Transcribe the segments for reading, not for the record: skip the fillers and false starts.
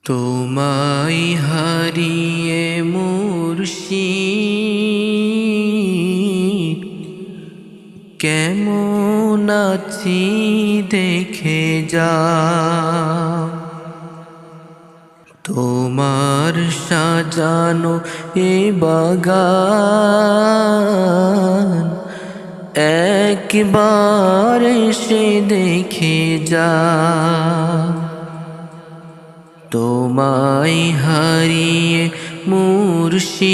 তোমায় হারিয়ে মুর্শিদ কেমন আছি দেখে যা। তোমার সাজানো এ বাগান একবার এসে দেখে যা। তোমায় হারিয়ে মুর্শিদ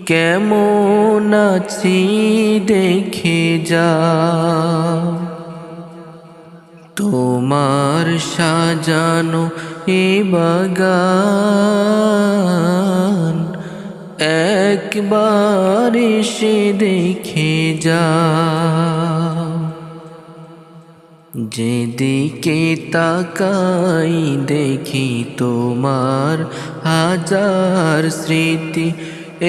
কেমন আছি দেখে যা। তোমার সাজানো এ বাগান একবার এসে দেখে যা। যেদিকে তাকাই দেখি তোমার হাজার স্মৃতি,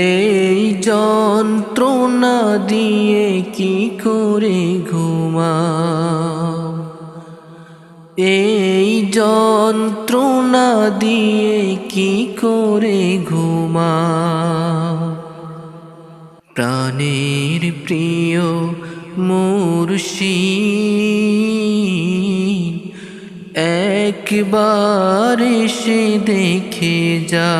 এই যন্ত্রণা দিয়ে কি করে ঘুমাও, এই যন্ত্রণা দিয়ে কি করে ঘুমাও। প্রাণের প্রিয় মুর্শিদ একবার এসে দেখে যা।